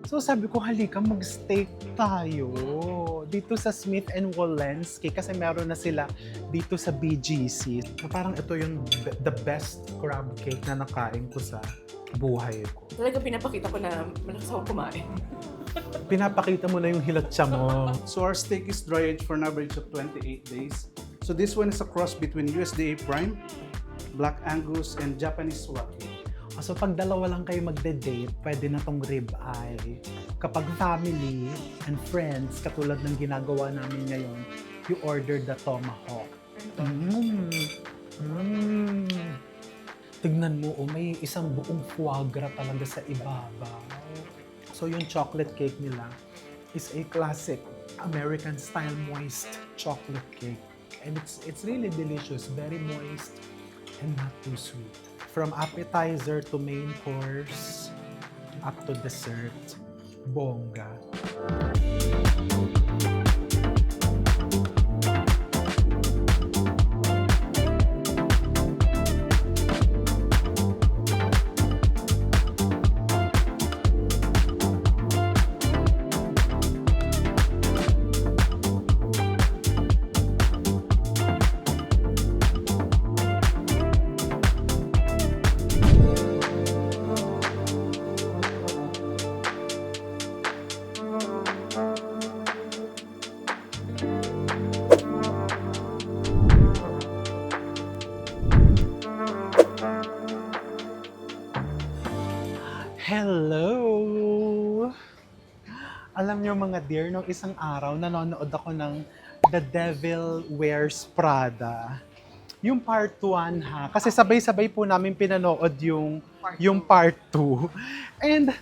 So sabi ko, halika mag-steak tayo dito sa Smith and Wollensky kasi meron na sila dito sa BGC. Na parang ito yung the best crab cake na nakain ko sa buhay ko. Talaga pinapakita ko na malakas ako kumain. Pinapakita mo na yung hilatsa mo. So our steak is dry aged for an average of 28 days. So this one is a cross between USDA Prime, Black Angus, and Japanese Wagyu. So pag dalawa lang kayo magde-date, pwede na tong rib eye. Kapag family and friends, katulad ng ginagawa namin ngayon, you order the tomahawk. Tignan mo, may isang buong foie gras talaga sa ibabaw. So yung chocolate cake nila is a classic American-style moist chocolate cake. And it's really delicious, very moist and not too sweet. From appetizer to main course, up to dessert, bongga. Hello! Alam niyo mga dear, nung isang araw, nanonood ako ng The Devil Wears Prada. Yung part 1 ha, kasi sabay-sabay po namin pinanood yung part 2. And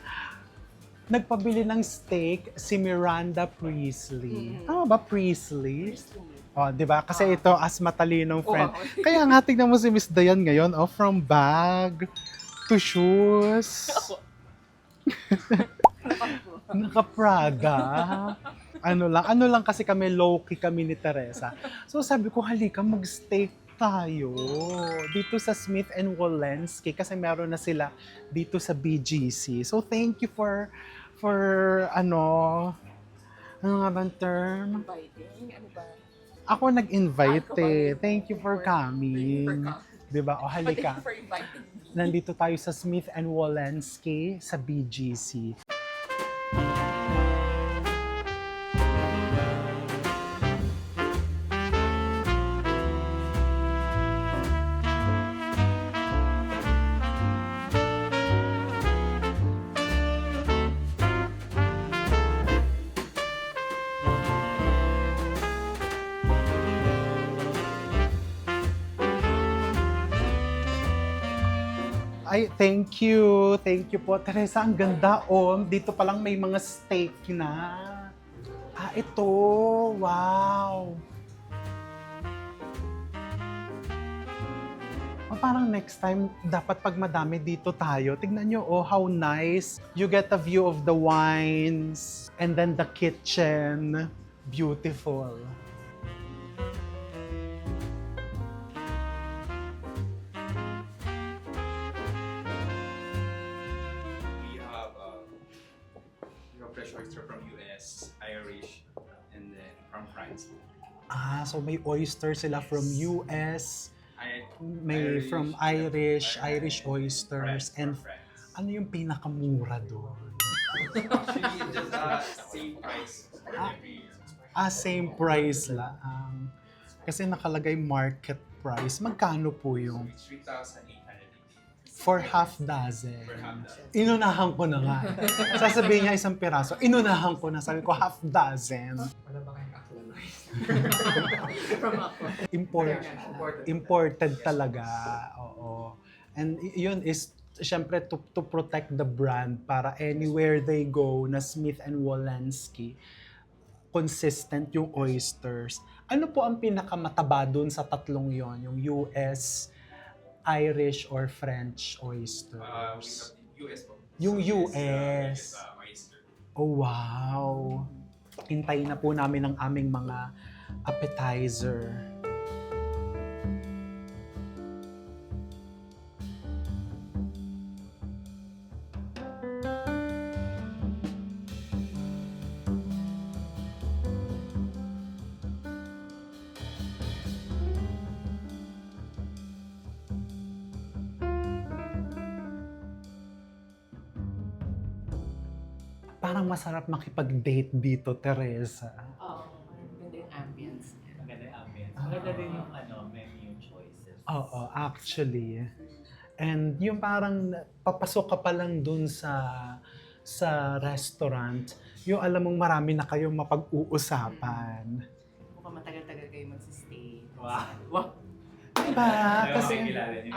nagpabili ng steak si Miranda Priestley. Tama ba Priestley? Oh, 'di ba? Kasi ito as matalinong friend. Kaya nga tignan mo si Miss Dayan ngayon, oh, from bag to shoes. Naka-Prada. Ano lang kasi kami, low-key kami ni Teresa. So sabi ko, halika mag-steak tayo dito sa Smith and Wollensky kasi meron na sila dito sa BGC. So thank you for ano nga bang term? Inviting? Ano ba? Ako nag-invite eh. Thank you for coming. Diba? O halika. Thank you for inviting me. Nandito tayo sa Smith and Wollensky sa BGC. Ay, thank you. Thank you po. Teresa, ang ganda dito pa lang may mga steak na. Ito. Wow. Parang next time, dapat pag madami dito tayo, tignan nyo, how nice. You get a view of the wines and then the kitchen. Beautiful. Fresh oyster from US, Irish, and then from France. So may oyster sila from US, may Irish, from Irish oysters, and France. ano yung pinakamura doon? Actually, just same price for every Same price lang. Kasi nakalagay market price. Magkano po yung It's 3,800 for half dozen? per half dozen. Inunahan ko na nga. Sasabihin niya isang piraso, inunahan ko na. Sabi ko, half dozen. Wala ba kayong actualized? From ako. Imported talaga. Oo. And yun is, syempre, to protect the brand para anywhere they go na Smith and Wollensky, consistent yung oysters. Ano po ang pinakamataba dun sa tatlong yon? Yung US, Irish, or French oysters? US po. Yung So, US. oyster. Oh, wow! Hintayin na po namin ang aming mga appetizer. parang masarap makipag-date dito, Teresa. Oo, maganda yung ambience niya. Maganda yung ambience. Maganda din yung menu choices. Oo, actually. And yung parang papasok ka pa lang dun sa restaurant, yung alam mong marami na kayong mapag-uusapan. Mukhang matagal-tagal kayo magsistay. Wow. Wow. Diba? Kasi Kasi, kilala niyo yung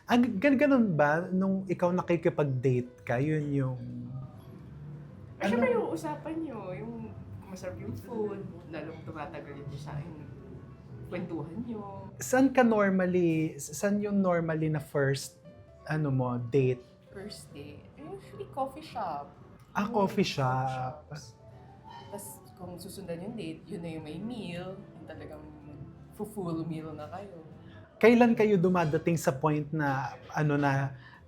isa't isa. ganun ba, nung ikaw nakikipag-date ka, yun yung... Pero syempre yung usapan nyo, yung masarap yung food, lalong tumatagal yung sa akin, kwentuhan nyo. Saan yung normally na first, date? First day, usually coffee shop. Coffee shop. Tapos kung susundan yung date, yun na yung may meal, yung talagang full meal na kayo. Kailan kayo dumadating sa point na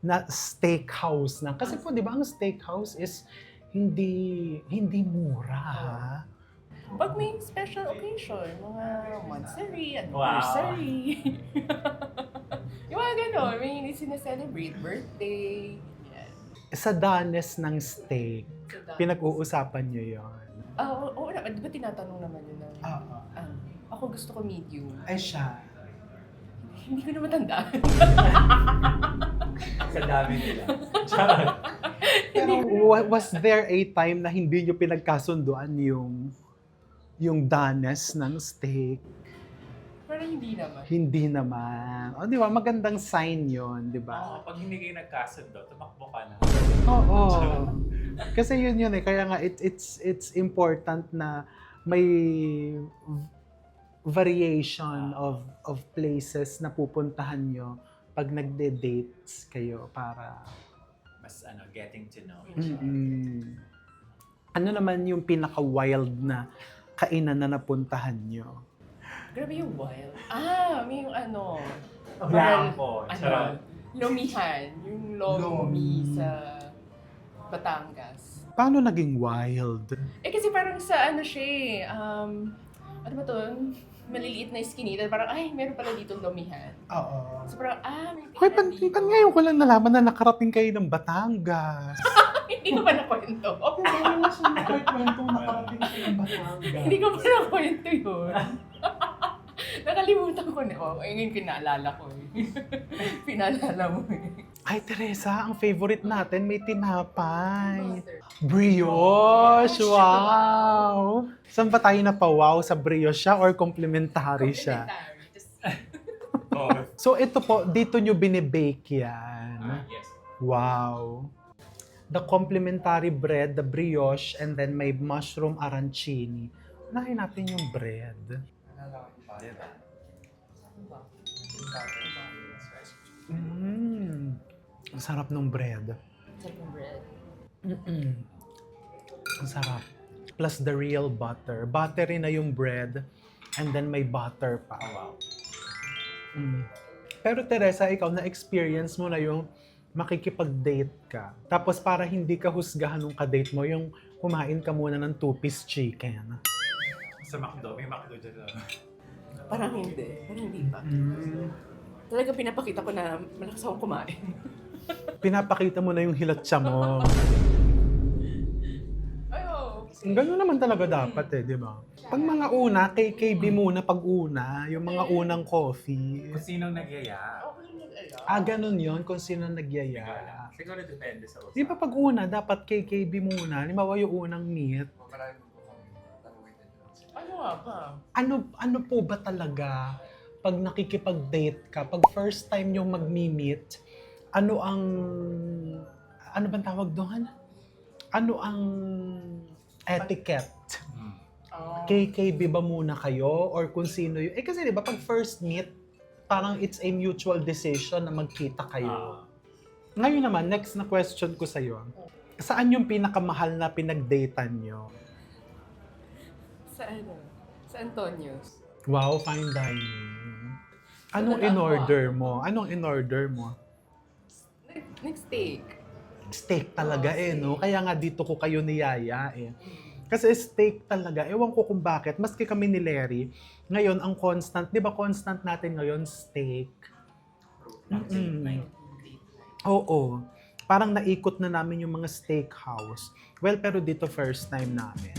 na steakhouse na? Kasi po 'di ba ang steakhouse is hindi mura. Ha? Pag may special occasion, mga monthsary, Wow. anniversary. Yung mga gano'n, may sineselebrate birthday. Yan. Sa danes ng steak, So, that- pinag-uusapan nyo yon. Oo naman. Di ba tinatanong naman yun na, ako gusto ko medium. Ay siya. Hindi ko na matandaan. Sa dami nila. Charot. Pero was there a time na hindi nyo pinagkasunduan yung danes ng steak? Pero hindi naman. Hindi naman. O, di ba? Magandang sign yon, di ba? Pag hindi kayo nagkasundo, tumakbo ka na. Oo. Kasi yun eh. Kaya nga, it's important na may variation of places na pupuntahan nyo pag nagde-dates kayo para... Mas getting to know each other. Ano naman yung pinaka-wild na kainan na napuntahan nyo? Grabe yung wild. May yung Blanco. Charot. Lomihan. Yung lomi sa Batangas. Paano naging wild? Kasi parang sa siya ano ba to? Maliliit na iskinita. Parang, meron pala dito lomihan. Oo. So parang, may Hoy, tingnan dito. ngayon ko lang nalaman na nakarating kayo ng Batangas. Hindi ko pa nakwento. nakarating kayo ng Batangas. Hindi ko pa nakwento yun. Nakalimutan ko na. Ngayon pinaalala ko Pinaalala mo Ay, Teresa, ang favorite natin may tinapay. Brioche! Wow! Saan ba tayo napawaw? Sa brioche siya or complimentary siya? So ito po, dito nyo binibake yan. Yes. Wow! The complimentary bread, the brioche, and then may mushroom arancini. Unahin natin yung bread. Ang sarap ng bread. Second bread. Ang sarap. Plus the real butter. Buttery na yung bread and then may butter pa. Oh, wow. Pero Teresa, ikaw na-experience mo na yung makikipag-date ka. Tapos para hindi ka husgahan nung ka-date mo, yung kumain ka muna ng 2-piece chicken. Sa McDo, may McDo dyan. Parang hindi pa. Talaga pinapakita ko na malakas akong kumain. Pinapakita mo na yung hilatsa mo. Ganun naman talaga dapat di ba? Pag mga una, KKB muna pag una, yung mga unang coffee. Kung sinong nagyaya. Ganun yon kung sino nagyaya. Siguro depende sa usapan. Di ba pag una, dapat KKB muna? Halimbawa yung unang meet. Ano nga ba? Ano po ba talaga pag nakikipag-date ka, pag first time yung magmi-meet, ano bang tawag doon? Ano ang etiquette? KKB ba muna kayo? Or kung sino yun? Kasi di ba pag first meet, parang it's a mutual decision na magkita kayo. Ngayon naman, next na question ko sa'yo. Saan yung pinakamahal na pinag-datean nyo? Sa Antonio's. Wow, fine dining. Anong in-order mo? Next steak. Steak talaga no? Kaya nga dito ko kayo niyaya Kasi steak talaga. Ewan ko kung bakit. Maski kami ni Larry, ngayon ang constant, di ba constant natin ngayon, steak. Oo. Parang naikot na namin yung mga steakhouse. Well, pero dito first time namin.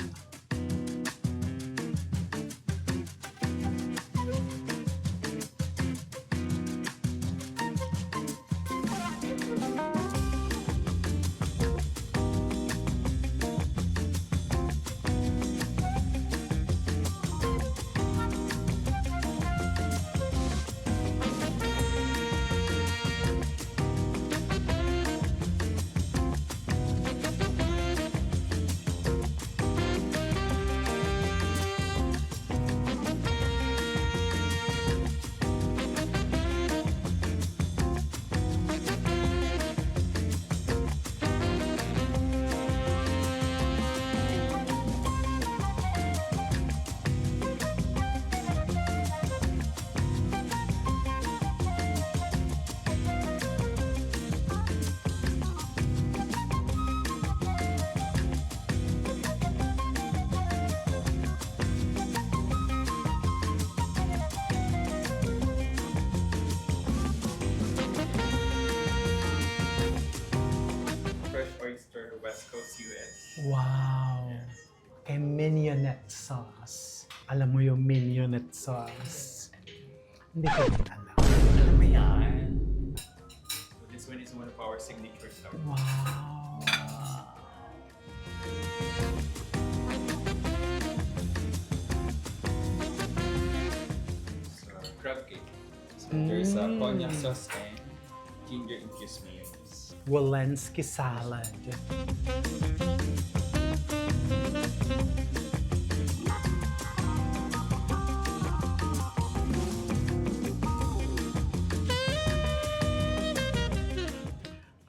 Fresh oyster, West Coast, US. Wow! Kay mignonette sauce. Alam mo yung mignonette sauce? Hindi ko din alam. Alam mo yan? So this one is one of our signature stuff. Wow! So crab cake. So there's a cognac sauce and ginger infused mayonnaise. Walensky salad.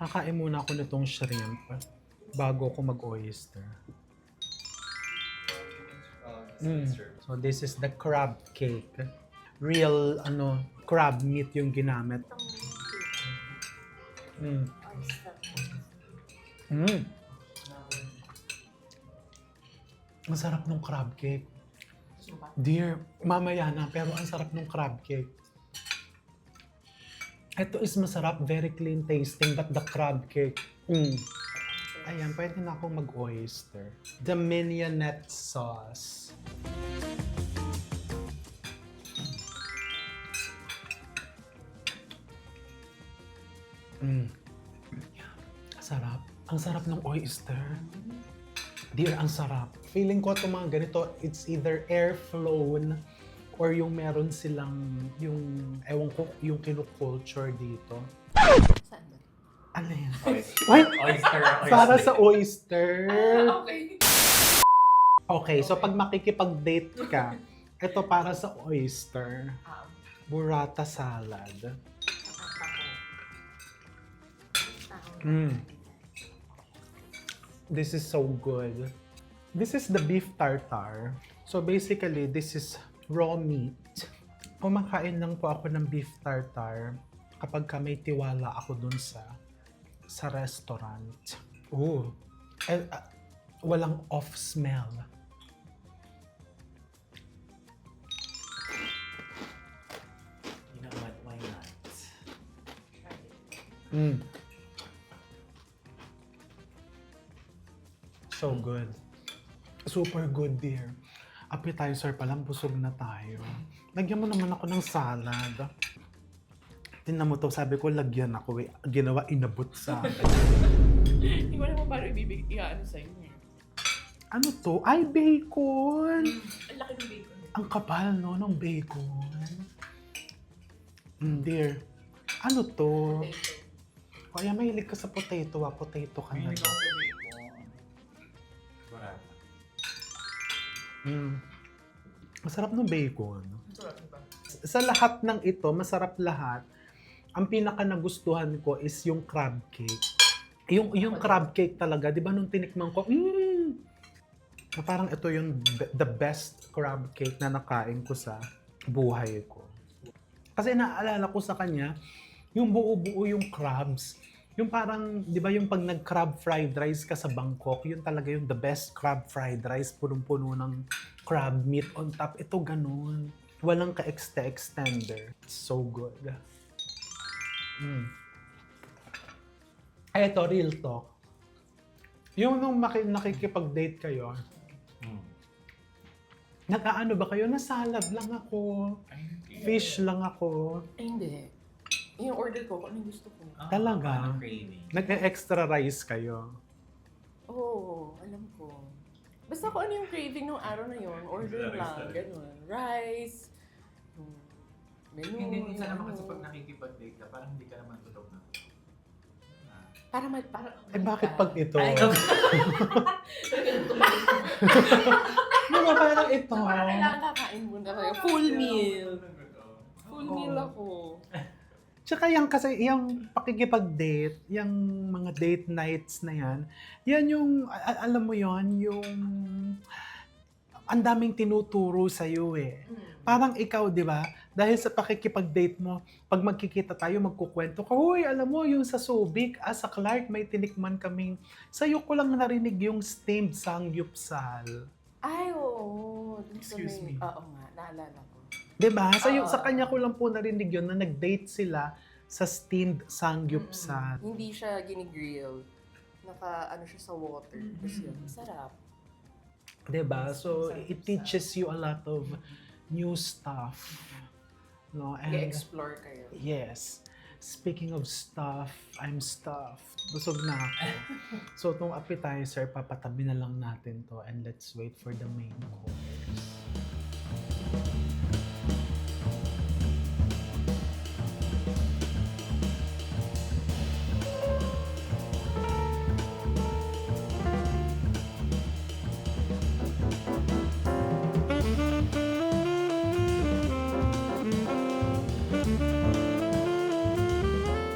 Kakain muna ako nitong shrimp bago ako mag-oyster. Oyster. So this is the crab cake. Real crab meat yung ginamit. Mm. Mm. Ang sarap ng crab cake. Dear, mamaya na, pero ang sarap ng crab cake. Ito is masarap, very clean tasting, but the crab cake, ayan, pwede na akong mag-oyster. The mignonette sauce. Sarap. Ang sarap ng oyster. Dear, ang sarap. Feeling ko itong mga ganito, it's either air flown or yung meron silang, yung, ewan ko, yung kinukulture dito. Saan ba? Ano yan? Oyster. Ay! Oyster. Para sa oyster. Okay. Okay, so pag makikipag-date ka, ito para sa oyster. Burrata salad. This is so good. This is the beef tartare. So basically, this is raw meat. Kumakain lang po ako ng beef tartare kapag ka may tiwala ako dun sa restaurant. Ooh. Walang off smell. You know what? Why not? So good. Super good, dear. Appetizer pa lang, busog na tayo. Lagyan mo naman ako ng salad. Tingnan mo to, sabi ko, lagyan ako. Ginawa, inabot sa akin. Hindi ko alam kung paano i-ano sa'yo eh. Ano to? Ay, bacon! Ang laki ng bacon. Ang kapal, no, ng bacon. Dear. Ano to? Kaya mahilig ka sa potato, potato ka na. Mahilig ako sa bacon. Burrata. Masarap ng bacon. Sarap diba? Sa lahat ng ito, masarap lahat. Ang pinaka nagustuhan ko is yung crab cake. Yung crab cake talaga, di ba nung tinikman ko, na parang ito yung the best crab cake na nakain ko sa buhay ko. Kasi naalala ko sa kanya, yung buo-buo yung crabs. Yung parang, di ba yung pag nag-crab fried rice ka sa Bangkok, yun talaga yung the best crab fried rice, punong-puno ng crab meat on top. Ito ganun. Walang ka-extender. So good. Ay, ito, real talk. Yung nung nakikipag-date kayo, nag-aano ba kayo? Nasalad lang ako. Fish lang ako. Ay, hindi. Yung order ko, kung ano yung gusto ko. Talaga? Ano craving? Nag-extra rice kayo. Oo, alam ko. Basta kung ano yung craving ng araw na yun, order lang, ganun. Rice, menu, Hindi, minsan naman ano. kasi pag nakikipag-date ka, parang hindi ka naman tutog na. Para Eh bakit pag ito? Ay, Mga parang ito. Parang kailangan kakain muna kayo. Full meal. Full Oo. meal ako. Tsaka yung kasi yung pakikipag-date, yung mga date nights na yan yung alam mo yon yung ang daming tinuturo sa iyo eh. Parang ikaw, 'di ba? Dahil sa pakikipag-date mo, pag magkikita tayo, magkukwento ka, "Hoy, alam mo yung sa Subic, sa Clark may tinikman kaming." Sa'yo ko lang narinig yung steamed sangyupsal. Ay, oo. Dun sa Excuse me. Oo nga, naalala ko. 'Di ba? Oo. Sa kanya ko lang po narinig yun na nag-date sila sa steamed sangyupsal. Hindi siya ginigrill. Ano siya sa water. Tapos yun, masarap. 'Di ba? So it teaches you a lot of new stuff. No, and I-explore kayo. yes. Speaking of stuff, I'm stuffed. Busog na ako. So itong appetizer, papatabi na lang natin to and let's wait for the main course.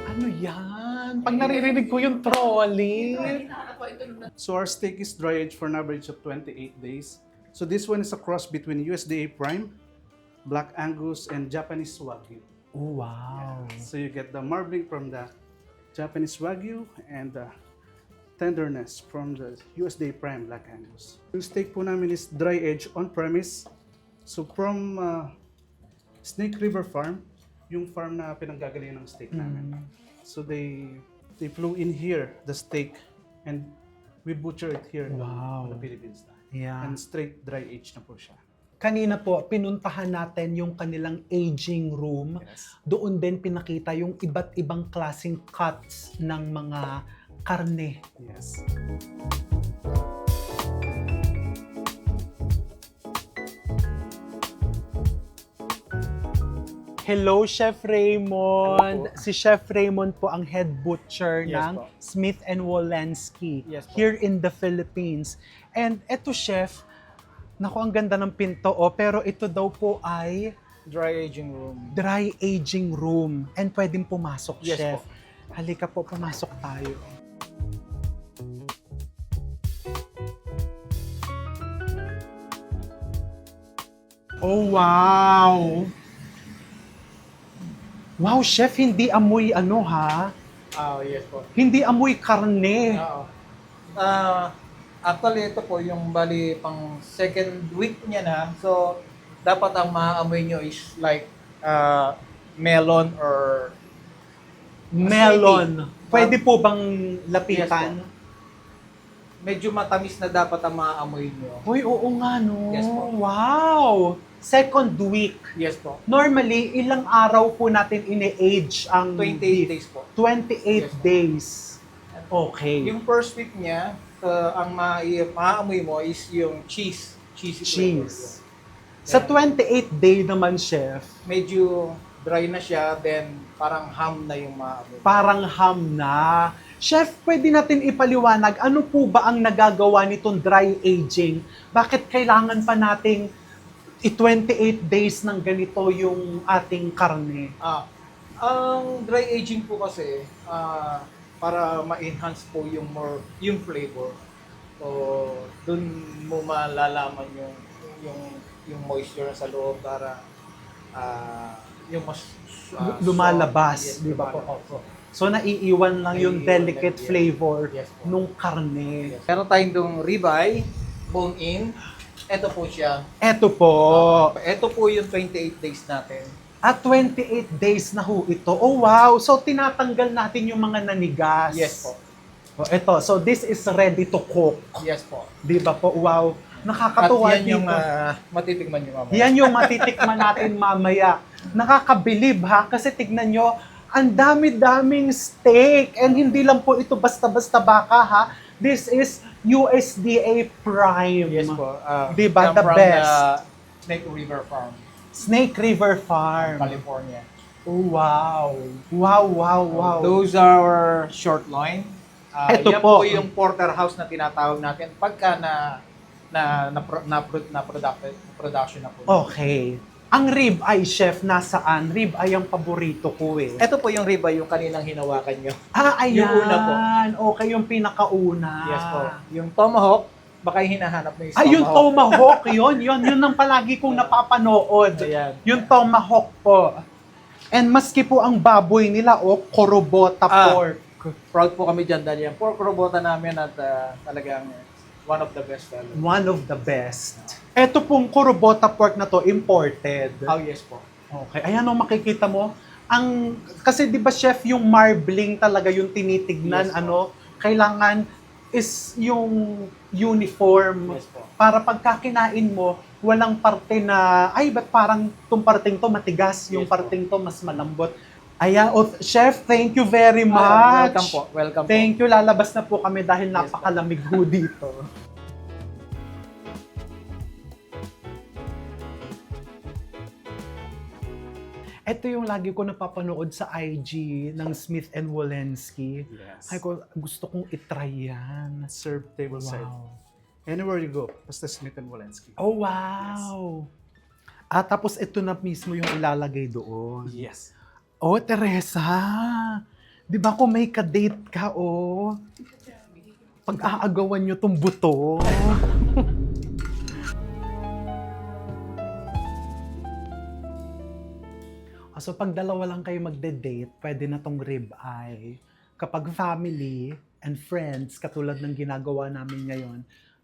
Ano yan? Pag naririnig ko yung trolley. So our steak is dry aged for an average of 28 days. So this one is a cross between USDA Prime, Black Angus, and Japanese Wagyu. Oh, wow. So you get the marbling from the Japanese Wagyu and the tenderness from the USDA Prime Black Angus. Yung steak po namin is dry aged on premise. So from Snake River Farm, yung farm na pinanggagalingan ng steak namin. So they flew in here, the steak, and we butcher it here Wow. on the Philippines. Yeah. And straight dry aged na po siya. Kanina po, pinuntahan natin yung kanilang aging room. Yes. Doon din pinakita yung iba't ibang klaseng cuts ng mga karne. Yes. Hello, Chef Raymond. Hello po. Si Chef Raymond po ang head butcher Yes ng po. Smith & Wollensky Yes po. here in the Philippines. And eto, Chef, naku, ang ganda ng pinto, pero ito daw po ay Dry aging room. dry aging room. And pwedeng pumasok, Yes Chef. po. Halika po, pumasok tayo. Oh, wow! Wow, Chef, hindi amoy Yes po. Hindi amoy karne. Oo. Actually, ito po yung bali pang second week niya na. So, dapat ang maamoy nyo is like melon or Melon. Pwede po bang lapitan? medyo matamis na dapat ang maamoy nyo. Uy, oo nga, no? Yes po. Wow! Second week. Yes po. Normally, ilang araw po natin ine-age ang 28 beef? days po. 28 Yes po. days. Okay. Yung first week niya, ang maamoy mo is yung cheese. Cheesy flavor. Cheese. Sa 28 day naman, Chef, Medyo dry na siya, then parang ham na yung maamoy. parang ham na. Chef, pwede natin ipaliwanag, ano po ba ang nagagawa nitong dry aging? Bakit kailangan pa nating i-28 days ng ganito yung ating karne? Ang dry aging po kasi para ma-enhance po yung flavor. So, dun mo malalaman yung moisture sa loob para yung mas Lumalabas, yes, di ba po? lumalabas. Opo. So, naiiwan lang yung Naiiwan delicate lang, yes. flavor Yes po. nung karne. Yes. Meron tayong dong ribeye, bone-in. Ito po siya. Eto po. Ito po yung 28 days natin. At 28 days na ho ito. Oh wow! So tinatanggal natin yung mga nanigas. Yes po. Oh, ito, so this is ready to cook. Yes po. Di ba po? Wow. At Nakakatuwa yan yung dito. matitikman nyo mamaya. Yan yung matitikman natin mamaya. Nakakabilib ha, kasi tignan nyo, ang dami-daming steak. And hindi lang po ito basta-basta baka ha. This is USDA Prime. Yes po. Diba? Come The from best. Snake River Farm, Snake River Farm. California. Oh, wow. Wow, wow, wow. Those are short loin. Ito yan po. po yung porterhouse na tinatawag natin pagka production na po. Okay. Ang rib eye, chef, nasaan? Rib eye ang paborito ko eh. Ito po yung ribeye yung kaninang hinawakan nyo. Ah, ayan. Yung una po. Okay, yung pinakauna. Yes po. Yung tomahawk, baka yung hinahanap mo yung Ay, yung tomahawk, yun ang palagi kong napapanood. Ayan. Yung tomahawk po. And maski po ang baboy nila, korobota pork. Proud po kami dyan dahil yung pork robota namin at talagang one of the best. One of the best. Ito pong korobota pork na to, imported. Oh, yes po. Okay, ayan o, makikita mo. Kasi di ba chef, yung marbling talaga yung tinitignan, Yes, po. kailangan is yung uniform. Yes po. Para pagkakinain mo, walang parte na, ay, ba't parang itong parting to matigas, yung Yes, po. parting to mas malambot. Ayan, chef, thank you very much. Welcome po. Welcome po. Thank you, lalabas na po kami dahil Yes, po. napakalamig ho dito. Ito yung lagi ko napapanood sa IG ng Smith and Wollensky. Yes. Ay ko, gusto kong itry yan. Serve table side. Wow. Anywhere you go, basta Smith and Wollensky. Oh, wow. At tapos ito na mismo yung ilalagay doon. Yes. Oh, Teresa. Di ba kung may kadate ka, pag-aagawan nyo tong buto. So pag dalawa lang kayo magde-date, pwede na tong rib eye. Kapag family and friends, katulad ng ginagawa namin ngayon,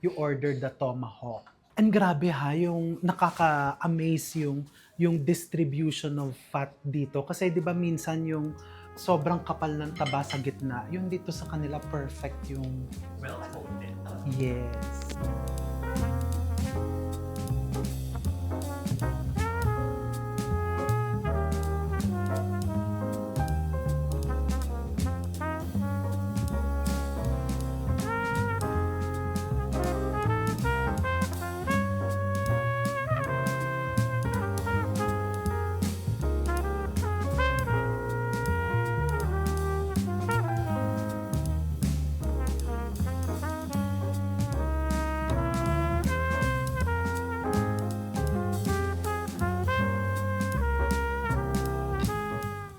you order the tomahawk. And grabe ha, yung nakaka-amaze yung distribution of fat dito. Kasi di ba minsan yung sobrang kapal ng taba sa gitna, yung dito sa kanila perfect yung Well-coated. yes.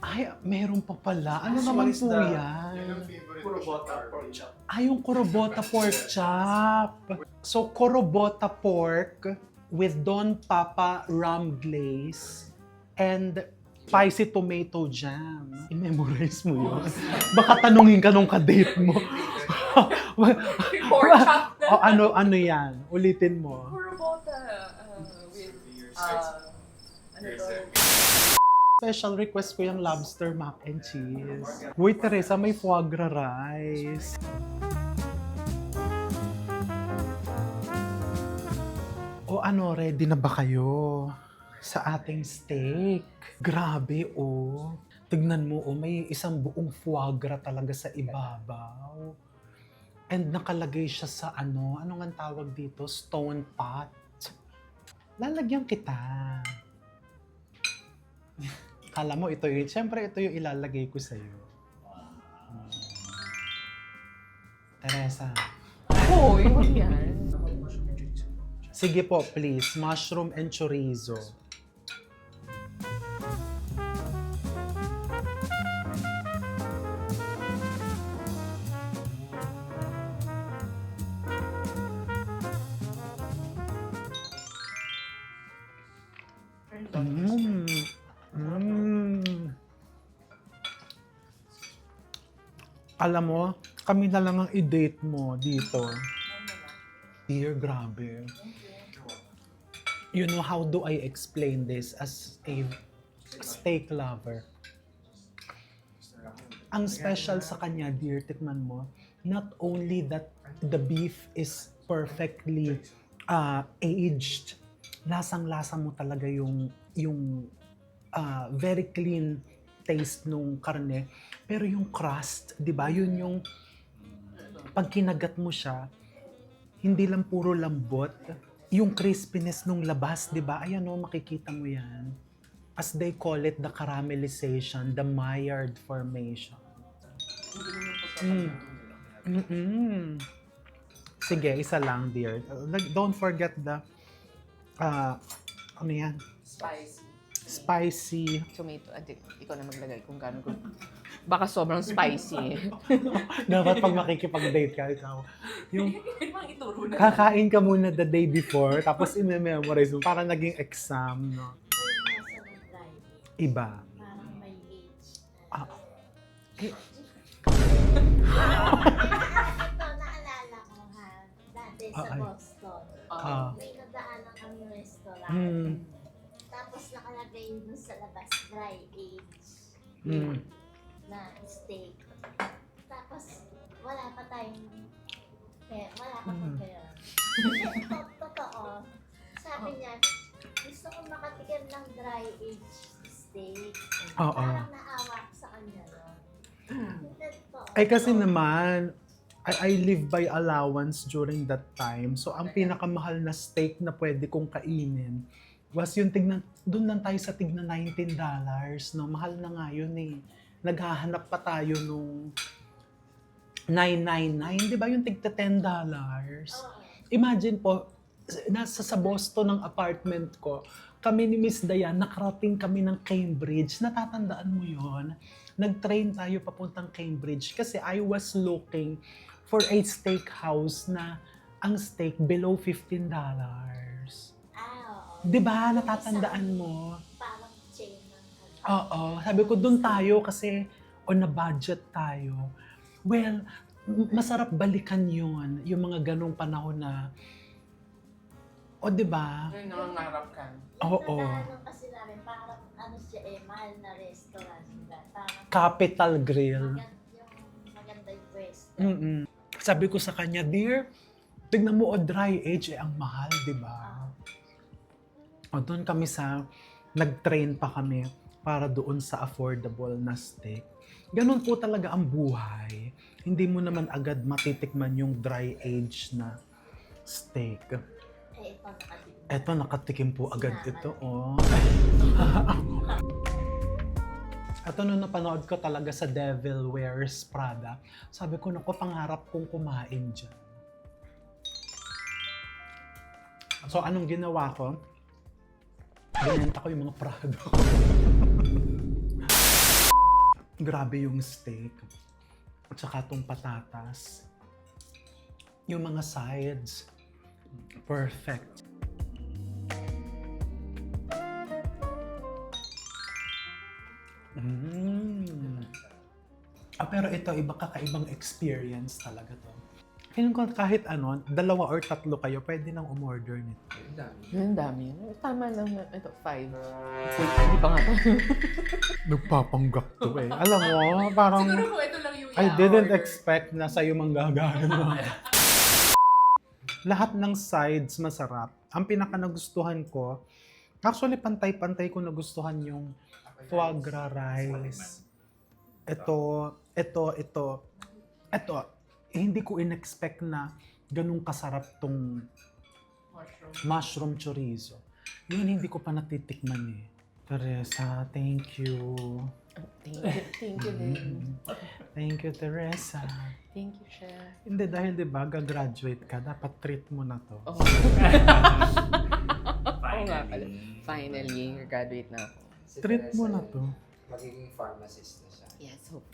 Ay, meron pa pala. Ano This naman one is po the- yan? Kurobota pork chop. Yung korobota pork chop. So, korobota pork with Don Papa rum glaze and spicy tomato jam. I-memorize mo yun. Baka tanungin ka nung kadate mo. Pork chop na. ano yan? Ulitin mo. Kurobota with, ano to? Special request ko yung lobster mac and cheese. Wait, Teresa, may foie gras rice. O ano, ready na ba kayo sa ating steak? Grabe, Tignan mo, may isang buong foie gras talaga sa ibabaw. And nakalagay siya sa anong ang tawag dito? Stone pot. Lalagyan kita. Kala mo ito yun. Siyempre, ito yung ilalagay ko sa'yo. Teresa. Oo, yun yan. Sige po, please. Mushroom and chorizo. Alam mo, kami na lang ang i-date mo dito. Dear, grabe. You know, how do I explain this as a steak lover? Ang special sa kanya, dear, tikman mo, not only that the beef is perfectly aged, lasang-lasa mo talaga yung very clean taste nung karne. Pero yung crust, di ba? Yun yung pag kinagat mo siya, hindi lang puro lambot. Yung crispiness nung labas, di ba? Ayan o, makikita mo yan. As they call it, the caramelization, the Maillard formation. Mm-mm. Sige, isa lang, dear. Don't forget the, ano yan? Spicy. Spicy. Tomato. Ikaw na maglagay kung gano'n ko. Baka sobrang spicy. Dapat pag makikipag-date ka, ikaw. Yung Mga ituro na. kakain ka muna the day before, tapos i-memorize mo. Parang naging exam, no? Iba. Parang may age. Ah. Eh, Ito, naalala ko ha, dati sa Ay. Boston. Ah. May nadaanan kami restaurant. Mm. Tapos nakalagay dun sa labas, dry age Mm. na steak. Tapos wala pa tayong wala pa Mm. pera. Totoo. Sabi niya, gusto ko makatikim ng dry age steak. Oo. Parang naawa ko sa kanya. No? Ay kasi naman, I live by allowance during that time. So ang pinakamahal na steak na pwede kong kainin was yung doon lang tayo sa tigna $19, no? Mahal na nga yun eh. Naghahanap pa tayo nung $9.99, di ba? Yung tigta $10. Imagine po, nasa sa Boston ng apartment ko, kami ni Miss Dayan, nakarating kami ng Cambridge. Natatandaan mo yon? Nag-train tayo papuntang Cambridge kasi I was looking for a steakhouse na ang steak below $15. Di ba? Natatandaan mo? Parang chain ng Oo. Sabi ko, doon tayo kasi on a budget tayo. Well, masarap balikan yun. Yung mga ganong panahon na, o di ba? Ay, nangangarap ka. Oo. Yung kasi namin, parang ano siya mahal na restaurant. Diba? Parang Capital Grill. yung maganda yung pwesto. Mm-mm. Sabi ko sa kanya, dear, tignan mo, o dry age, ang mahal, di ba? O doon kami nag-train pa kami para doon sa affordable na steak. Ganun po talaga ang buhay. Hindi mo naman agad matitikman yung dry age na steak. Ito nakatikim. Eto, nakatikim po agad ito, oh. Ito nung napanood ko talaga sa Devil Wears Prada, sabi ko, naku, pangarap kong kumain dyan. So, anong ginawa ko? Binenta ko yung mga Prado. Grabe yung steak. At saka itong patatas. Yung mga sides. Perfect. Pero ito, kakaibang experience talaga to. Kahit ano, 2 or 3 kayo, pwede nang umorder nito. Ang dami. Tama lang na. Ito, 5. Hindi pa nga to. Nagpapanggap to eh. Alam mo, parang Siguro kung ito lang yung I didn't expect na sa'yo manggagano. Lahat ng sides masarap. Ang pinaka nagustuhan ko, actually pantay-pantay ko nagustuhan yung foie gras rice. Ito. Hindi ko in-expect na ganun kasarap tong mushroom chorizo. Yun hindi ko pa natitikman eh. Teresa, thank you. Thank you din. Thank you, Teresa. Thank you, Chef. Hindi, dahil di ba, gagraduate ka, dapat treat mo na to. Oo nga pala. Finally, graduate na ako. Treat mo na to. Magiging pharmacist na siya. Yes, hope.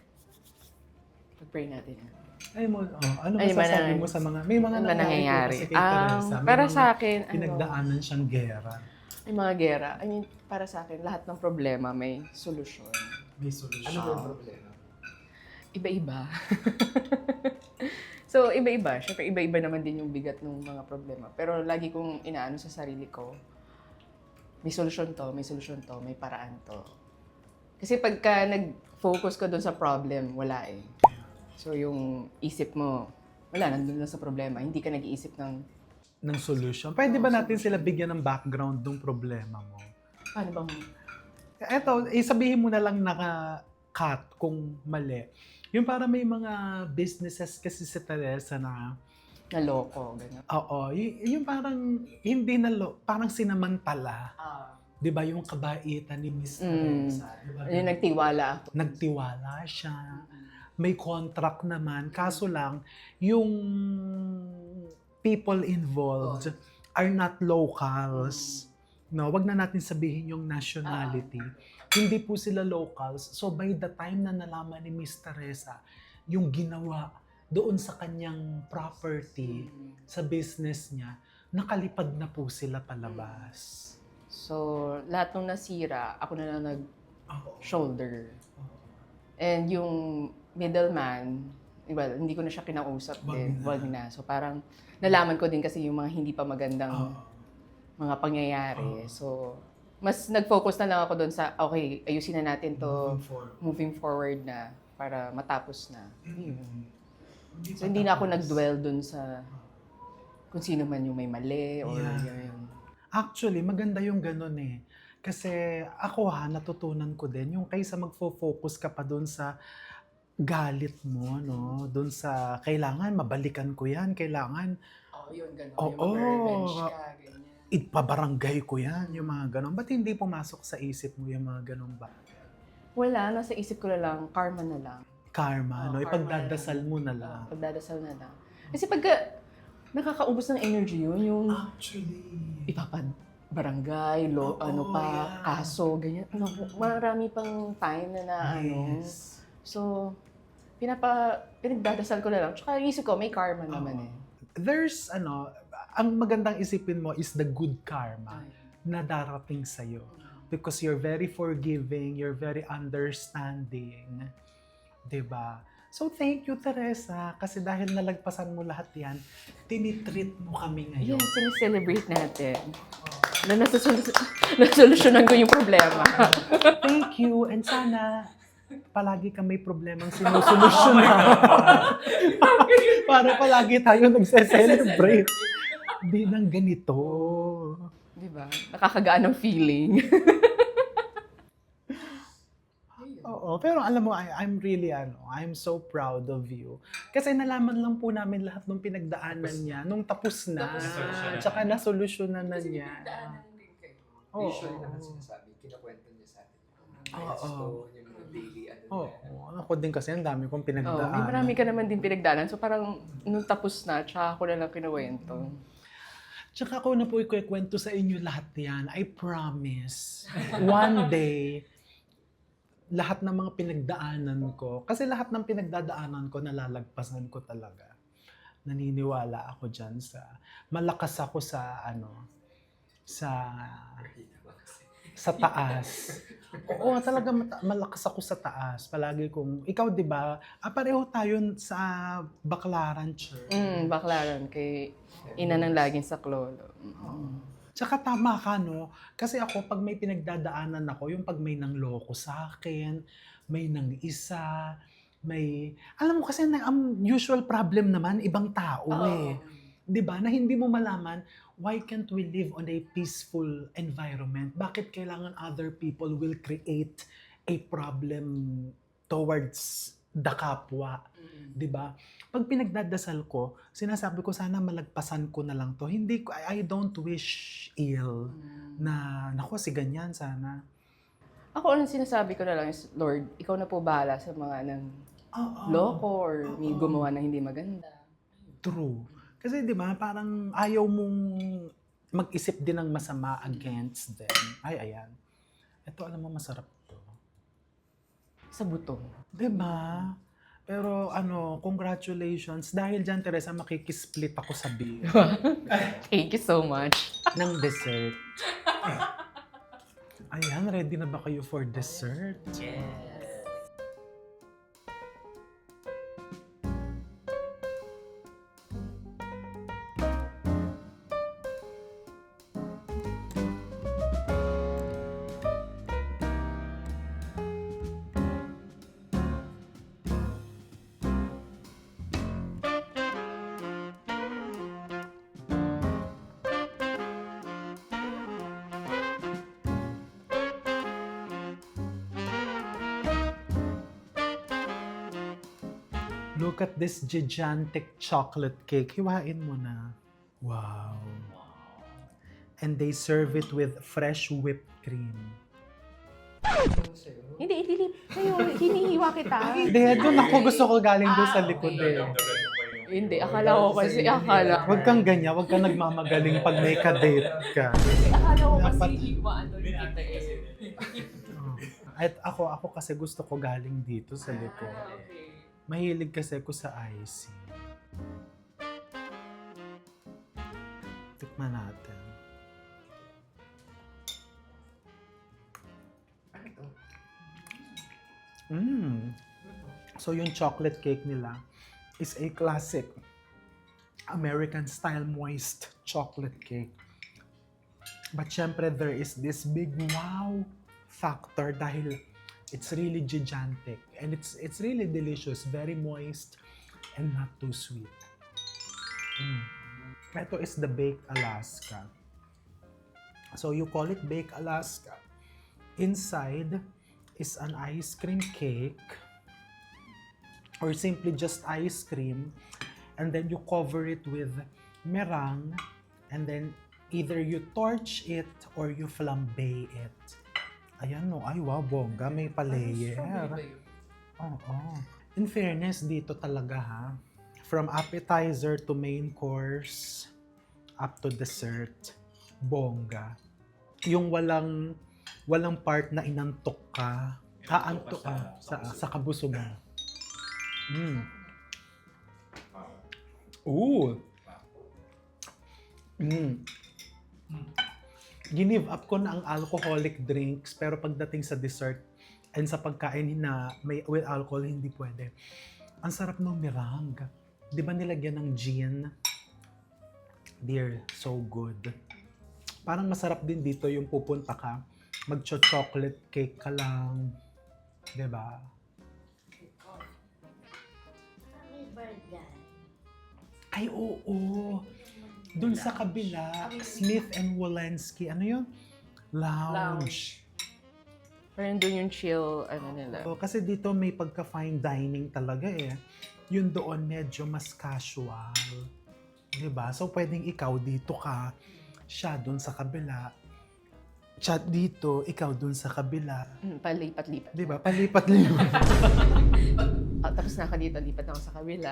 Pag-pray natin. Ay mo, ano Ay, masasabi manang- mo sa mga, may mga Ano nangyari nangyayari? kasi kay Teresa. May Para mga sa akin, pinagdaanan siyang gera. ay mga gera. I mean, para sa akin, lahat ng problema may solusyon. May solusyon. Ano ba yung problema? Iba-iba. So, iba-iba. Siyempre, iba-iba naman din yung bigat ng mga problema. Pero lagi kong inaano sa sarili ko, may solusyon to, may paraan to. Kasi pagka nag-focus ko dun sa problem, wala eh. So yung isip mo, wala, nandun lang sa problema. Hindi ka nag-iisip Ng solution. Pwede ba natin sila bigyan ng background ng problema mo? paano bang Eto, sabihin mo na lang naka-cut kung mali. Yung para may mga businesses kasi si Teresa na, naloko, gano'n. oo, yung parang hindi parang sinamantala. 'Di ba yung kabaitan ni Miss Teresa? Diba? Yung nagtiwala ako. Nagtiwala siya. May contract naman. Kaso lang, yung people involved are not locals. No, wag na natin sabihin yung nationality. Hindi po sila locals. So by the time na nalaman ni Miss Teresa yung ginawa doon sa kanyang property, sa business niya, nakalipad na po sila palabas. So, lahat ng nasira, ako na lang nag-shoulder. And yung middleman, well, hindi ko na siya kinausap din. Wag na. So, parang nalaman ko din kasi yung mga hindi pa magandang mga pangyayari. So, mas nag-focus na lang ako doon sa, okay, ayusin na natin to moving forward na para matapos na. So, hindi na ako nag-dwell doon sa kung sino man yung may mali or yun. Actually, maganda yung ganun eh. Kasi ako natutunan ko din, yung kaysa magfo-focus ka pa doon sa galit mo, no? Doon sa, kailangan mabalikan ko yan, kailangan Yun, gano'n. Oo. Yung revenge ka, ganyan. ipabarangay ko yan, yung mga ganun. Ba't hindi pumasok sa isip mo yung mga ganun ba? Wala, nasa isip ko na lang, karma na lang. Karma, no? Karma Ipagdadasal mo na lang. Pagdadasal na lang. Kasi pagka nakakaubos ng energy yun, yung Actually, barangay, Oo, ano pa, yeah. kaso, ganyan. Ano, marami pang time na ano. yes. So, pinagdadasal ko na lang. Tsaka isip ko, may karma naman eh. There's, ang magandang isipin mo is the good karma na darating sa'yo. Because you're very forgiving, you're very understanding. 'Di ba? So thank you, Teresa. Kasi dahil nalagpasan mo lahat yan, tinitreat mo kami ngayon. Yan, sineselebrate natin. Na nasolusyonan ko yung problema. Thank you. And sana palagi ka may problemang sinusolusyonan. Para palagi tayo nagse-celebrate. Di nang ganito. Di ba? Nakakagaan ng feeling. Oo, pero alam mo, I'm really, I'm so proud of you. Kasi nalaman lang po namin lahat ng pinagdaanan niya nung tapos na. Tsaka nasolusyonan na niya. Oo. Usually naman sinasabi, kinukwento niya sa atin. Oo. Yung mga daily Oo, ako din kasi ang dami kong May pinagdaanan. marami ka naman din pinagdaanan. So parang nung tapos na, tsaka ako na lang kinuwento. Tsaka ako na po ikukwento sa inyo lahat yan. I promise. One day, lahat ng mga pinagdaanan ko, kasi lahat ng pinagdadaanan ko, nalalagpasan ko talaga. Naniniwala ako dyan malakas ako sa taas. Oo, talaga malakas ako sa taas. Palagi kong, ikaw di ba, pareho tayo sa Baclaran Church. Baklaran kay ina ng laging saklolo. Tsaka tama ka, no? Kasi ako, pag may pinagdadaanan ako, yung pag may nangloko sa akin, may nang isa, alam mo kasi, ang usual problem naman, ibang tao eh. Di ba? Na hindi mo malaman, why can't we live on a peaceful environment? Bakit kailangan other people will create a problem towards the kapwa? Di ba? Pag pinagdadasal ko, sinasabi ko sana malagpasan ko na lang to. I don't wish ill na, naku, si ganyan sana. Ako, anong sinasabi ko na lang is, Lord, ikaw na po bahala sa mga loko or may gumawa na hindi maganda. True. Kasi di ba, parang ayaw mong mag-isip din ng masama against them. Ay, ayan. Ito, alam mo, masarap to. Sa buto. Di ba? Pero congratulations. Dahil dyan, Teresa, makikisplit ako sa bill Thank you so much. ng dessert. Ayan, ready na ba kayo for dessert? Yes. Look at this gigantic chocolate cake. Hiwain mo na. Wow. And they serve it with fresh whipped cream. Hindi, ililip sa'yo. Hinihiwa kita. Hindi, doon ako gusto ko galing doon sa likod eh. Hindi, akala ko kasi, akala. Huwag kang ganyan, huwag kang nagmamagaling pag may kadate ka. Akala ko kasi Dapat- hiwaan doon kita eh. Oh. At ako kasi gusto ko galing dito sa likod. Mahilig kasi ako sa icing. Tikman natin. So yung chocolate cake nila is a classic American style moist chocolate cake. But syempre there is this big wow factor dahil it's really gigantic and it's really delicious, very moist and not too sweet. Ito is the Baked Alaska. So you call it Baked Alaska. Inside is an ice cream cake or simply just ice cream, and then you cover it with meringue, and then either you torch it or you flambe it. Ayan no, ay wow, bongga, may pa-layer. Oo. In fairness, dito talaga ha, from appetizer to main course, up to dessert, bongga. Yung walang part na inantok ka, aantok ka sa kabusugan. Ooh. Give up ko na ang alcoholic drinks, pero pagdating sa dessert and sa pagkain na may with alcohol, hindi pwede. Ang sarap ng meringue. Di ba nilagyan ng gin? Dear, so good. Parang masarap din dito yung pupunta ka, mag-chocolate cake ka lang. Di ba? May bar dyan. Ay, oo. Doon sa kabila, Smith and Wollensky. Ano yun? Lounge. Parang doon yung chill, nila. Oh, kasi dito may pagka-fine dining talaga eh. Yun doon medyo mas casual. Diba? So pwedeng ikaw dito ka, siya doon sa kabila. Siya dito, ikaw doon sa kabila. Palipat-lipat. Diba? Palipat-lipat. Tapos nakadito-lipat ako sa kabila.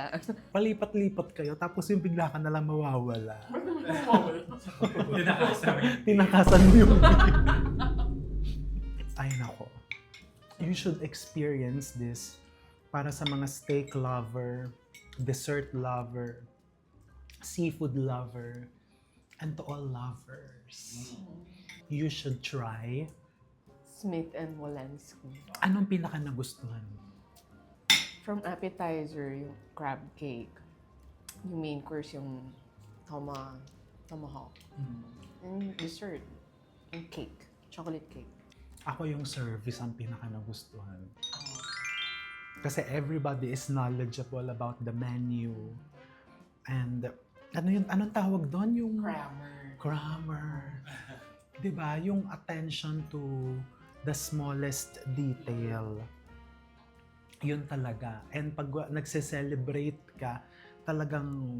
Palipat-lipat kayo, tapos yung bigla ka nalang mawawala. Tinakasan. Tinakasan mo yung Ay nako. You should experience this para sa mga steak lover, dessert lover, seafood lover, and to all lovers. You should try. Smith and Wollensky. Anong pinaka nagustuhan mo? From appetizer, yung crab cake. Yung main course, yung tomahawk. And dessert, yung cake, chocolate cake. Ako yung service ang pinaka nagustuhan. Kasi everybody is knowledgeable about the menu. And ano yun, anong tawag doon? Yung Grammar. 'Di ba? Yung attention to the smallest detail. Yun talaga. And pag nagse-celebrate ka, talagang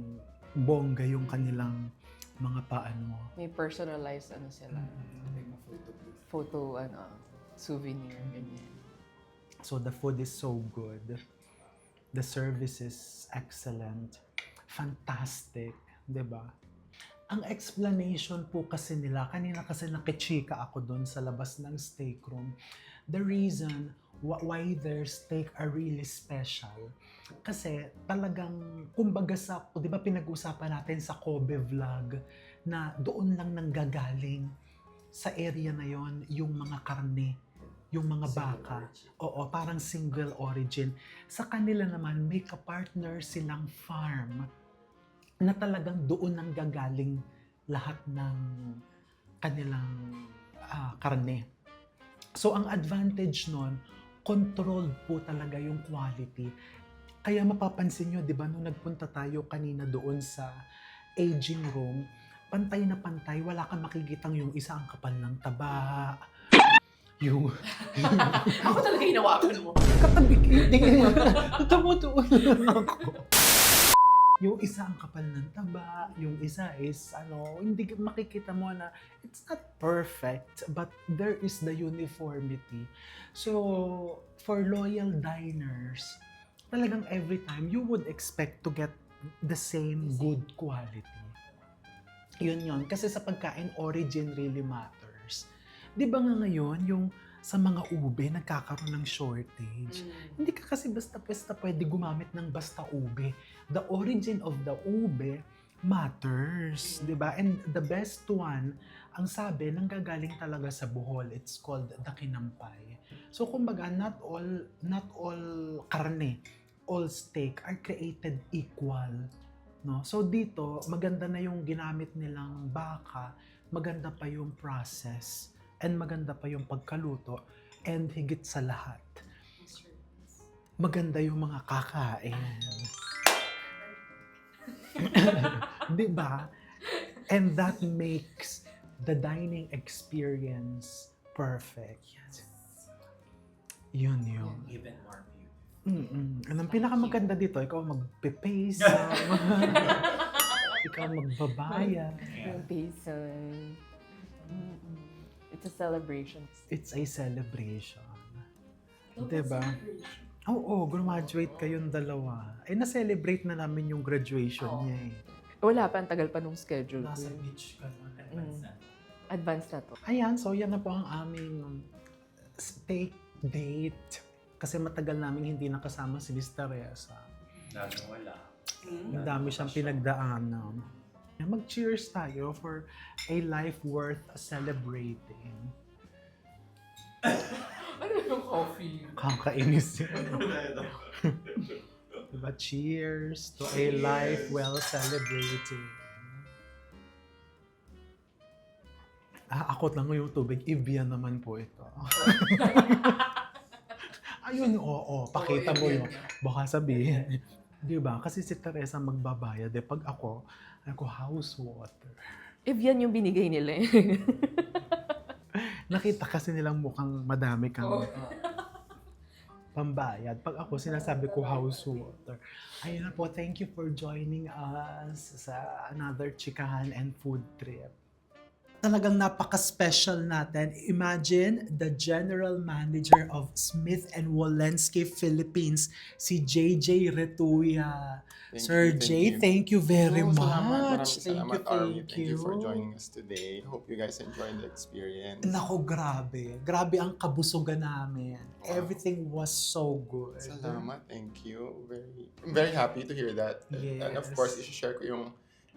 bongga yung kanilang mga paano. May personalized sila. Photo, souvenir, ganyan. So the food is so good. The service is excellent. Fantastic, 'di ba? Ang explanation po kasi nila, kanina kasi nakichika ako doon sa labas ng steak room. The reason why their steak are really special. Kasi talagang, kumbaga sa, di ba pinag-usapan natin sa Kobe vlog, na doon lang nanggagaling sa area na yon yung mga karne, yung mga baka. Oo, parang single origin. Sa kanila naman, may kapartner silang farm na talagang doon nanggagaling lahat ng kanilang karne. So ang advantage nun, controlled po talaga yung quality. Kaya mapapansin nyo, di ba, nung nagpunta tayo kanina doon sa aging room, pantay na pantay, wala kang makikitang yung isa ang kapal ng taba, Yung Ako talaga hinawakan mo. katabik, hindi tumutuon ako. Yung isa ang kapal ng taba, yung isa is hindi makikita mo na it's not perfect, but there is the uniformity. So, for loyal diners, talagang every time you would expect to get the same good quality. Yun. Kasi sa pagkain, origin really matters. Di ba nga ngayon, yung sa mga ube, nagkakaroon ng shortage. Hindi ka kasi basta-basta pwede gumamit ng basta ube. The origin of the ube matters, di ba? And the best one, ang sabi, nanggagaling talaga sa Bohol. It's called the kinampay. So kumbaga, not all karne, all steak are created equal. No? So dito, maganda na yung ginamit nilang baka, maganda pa yung process, and maganda pa yung pagkaluto, and higit sa lahat, maganda yung mga kakain. Diba? And that makes the dining experience perfect. Yun. Even more beautiful. Ang pinakamaganda dito, ikaw magpe-pace, ikaw magbabayad. Yung Payson. It's a celebration. It's a celebration. Diba? Oo, graduate kayong dalawa. Na-celebrate na namin yung graduation niya eh. Wala pa, ang tagal pa nung schedule. Nasa beach ka na. Advance na to. Ayan, so yan na po ang aming steak date. Kasi matagal namin hindi nakasama si Miss Teresa. Lalo wala. Ang dami siyang pinagdaanan. Mag-cheers tayo for a life worth celebrating. Ano yung coffee? Kakainis yun. Diba? Cheers to a life well celebrating. Ako lang yung tubig. Evian naman po ito. Ayun, oo. Pakita mo yun. Baka sabihin. Diba? Kasi si Teresa magbabayad. Pag ako house water. If yan yung binigay nila eh. Nakita kasi nilang mukhang madami kang pambayad. Pag ako, sinasabi ko house water. Ayun na po, thank you for joining us sa another chikahan and food trip. Talagang napaka-special natin. Imagine the General Manager of Smith & Wollensky Philippines, si JJ Retuya. Sir Jay, thank you very much. Thank you for joining us today. Hope you guys enjoyed the experience. Nako, grabe. Grabe ang kabusugan namin. Wow. Everything was so good. Salamat, thank you. I'm very happy to hear that. And of Yes. course, i-share ko yung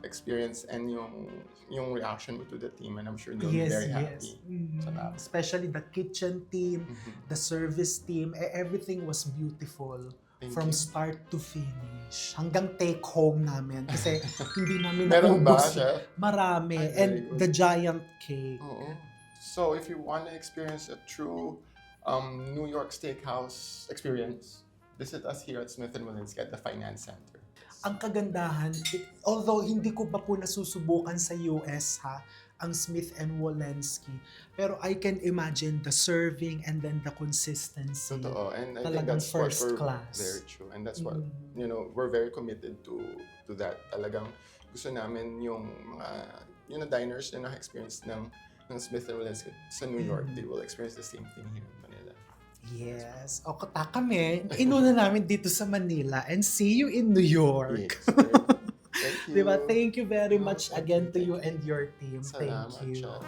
experience and yung reaction mo to the team, and I'm sure they'll be very happy. Salamat. Especially the kitchen team, the service team, everything was beautiful. Thank From you. start to finish. Hanggang take home namin. Kasi hindi namin Meron ba naubos. siya? Marami. Ay, very And good. the giant cake. Oo. So if you want to experience a true New York steakhouse experience, visit us here at Smith & Wollensky at the Finance Center. Ang kagandahan, although hindi ko pa po nasusubukan sa US ang Smith & Wollensky, pero I can imagine the serving and then the consistency. Totoo. And I think Talagang that's what first we're class. very true. And that's what, we're very committed to that. Talagang gusto namin yung mga diners na naka-experience ng Smith & Wollensky sa New York, they will experience the same thing here in Manila. Yes. O kata kami, inuna namin dito sa Manila and see you in New York. Yes. Thank you. Diba? Thank you very much again to you and your team. Salamat, Thank you. Chad.